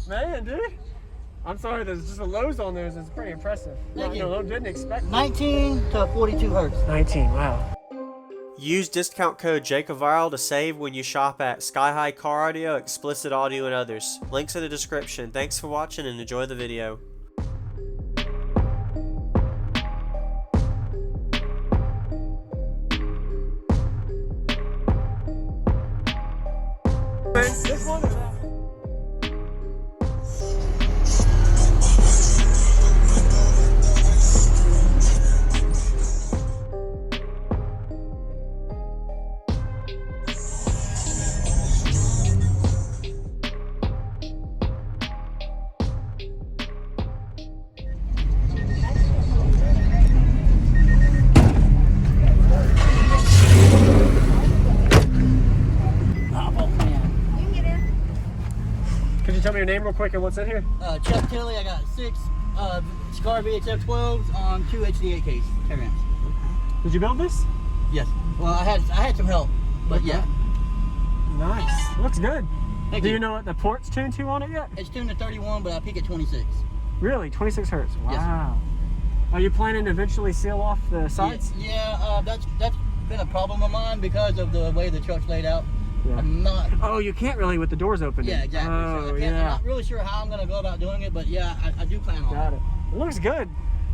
Man, dude. I'm sorry, there's just a Lowe's on there. It's pretty impressive. Thank you. I didn't expect 19 to 42 hertz. 19, wow. Use discount code JacobViral to save when you shop at Sky High Car Audio, Explicit Audio, and others. Links in the description. Thanks for watching and enjoy the video. This one or that? Could you tell me your name real quick and what's in here? Chuck Tilley, I got 6 Scar VHF12s on 2 HD8 case amps. Did you build this? Yes. Well, I had some help, but Okay. yeah. Nice. Looks good. Thank Do you. you know what the port's tuned to on it yet? It's tuned to 31, but I peak at 26. Really? 26 hertz. Wow. Yes. Are you planning to eventually seal off the sides? Yeah, that's been a problem of mine because of the way the truck's laid out. Yeah. I'm not. Oh, you can't really with the doors open. Yeah, exactly. Oh, So I'm yeah. not really sure how I'm gonna go about doing it, but yeah, I do plan on Got it. It looks good.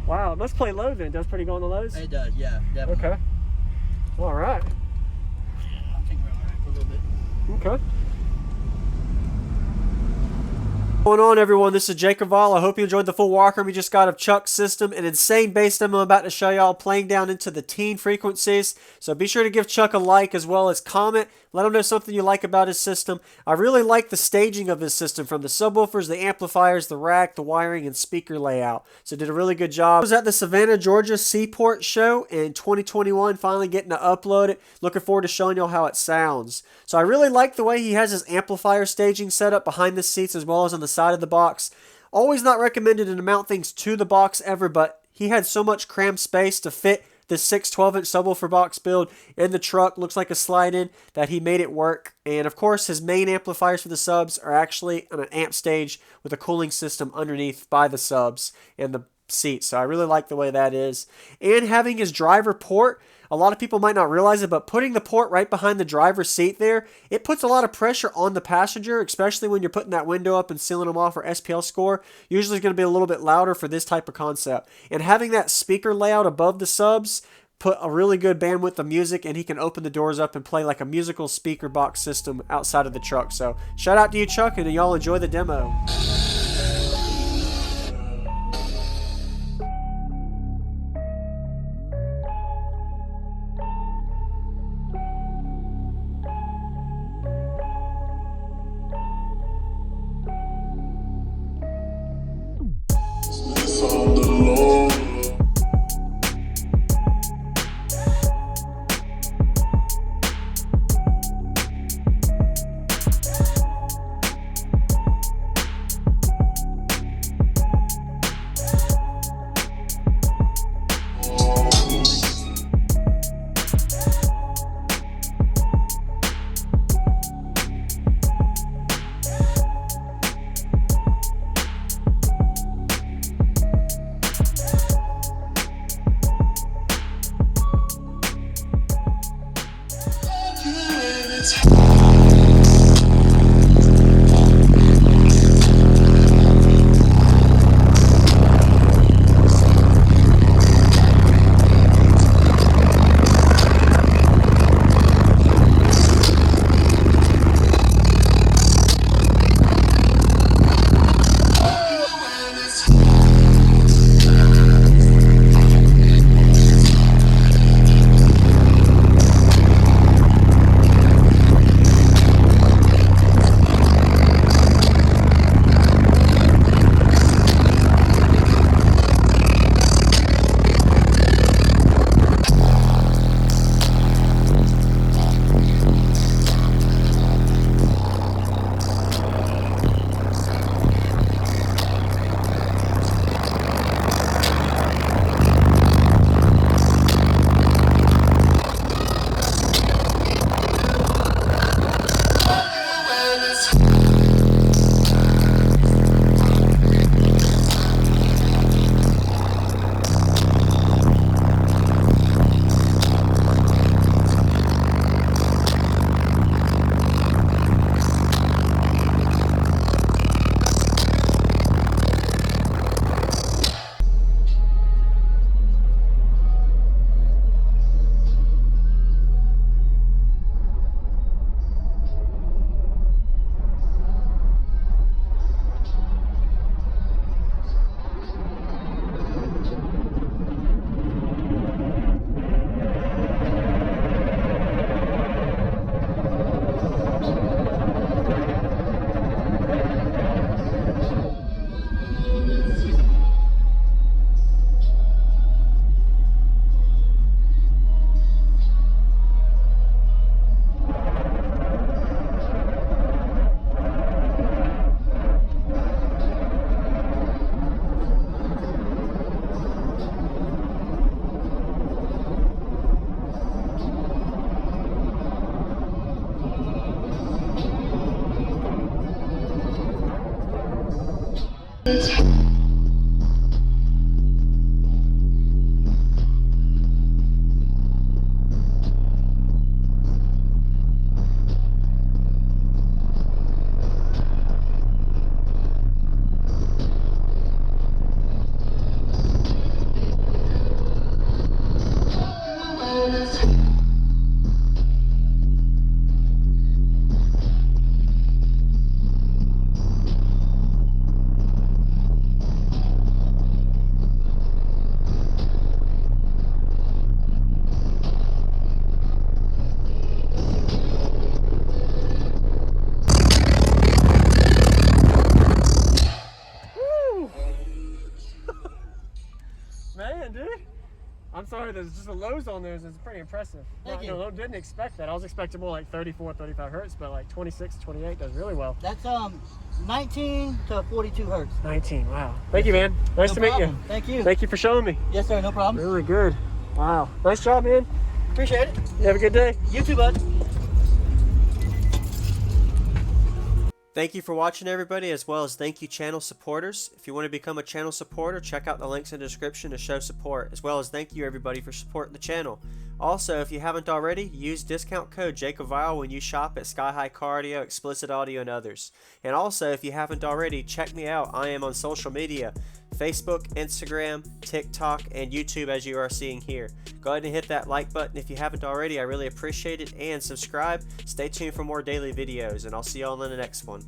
Wow, it must play low then. It does pretty good on the lows? It does, yeah, definitely. Okay. All right. I think we're all right for a little bit. Okay. What's going on, everyone? This is JacobViral. I hope you enjoyed the full walkthrough we just got of Chuck's system. An insane bass demo I'm about to show y'all, playing down into the teen frequencies. So be sure to give Chuck a like as well as comment. Let him know something you like about his system. I really like the staging of his system, from the subwoofers, the amplifiers, the rack, the wiring, and speaker layout. So did a really good job. I was at the Savannah, Georgia Seaport show in 2021, finally getting to upload it. Looking forward to showing y'all how it sounds. So I really like the way he has his amplifier staging set up behind the seats as well as on the side of the box. Always not recommended to mount things to the box ever, but he had so much crammed space to fit this 6 12-inch subwoofer box build in the truck. Looks like a slide-in, that he made it work. And of course, his main amplifiers for the subs are actually on an amp stage with a cooling system underneath by the subs and the seats. So I really like the way that is. And having his driver port, a lot of people might not realize it, but putting the port right behind the driver's seat there, it puts a lot of pressure on the passenger, especially when you're putting that window up and sealing them off for SPL score. Usually it's going to be a little bit louder for this type of concept. And having that speaker layout above the subs put a really good bandwidth of music, and he can open the doors up and play like a musical speaker box system outside of the truck. So shout out to you, Chuck, and y'all enjoy the demo. Man, dude. I'm sorry, there's just the lows on there. It's pretty impressive. Thank you. No, didn't expect that. I was expecting more like 34, 35 hertz, but like 26, 28 does really well. That's 19 to 42 hertz. 19, wow. Thank you, man. Nice to meet you. Thank you. Thank you for showing me. Yes, sir, no problem. Really good. Wow. Nice job, man. Appreciate it. You have a good day. You too, bud. Thank you for watching, everybody, as well as thank you channel supporters. If you want to become a channel supporter, check out the links in the description to show support, as well as thank you everybody for supporting the channel. Also, if you haven't already, use discount code JacobViral when you shop at Sky High Car Audio, Explicit Audio, and others. And also, if you haven't already, check me out. I am on social media, Facebook, Instagram, TikTok, and YouTube, as you are seeing here. Go ahead and hit that like button if you haven't already. I really appreciate it. And subscribe. Stay tuned for more daily videos, and I'll see you all in the next one.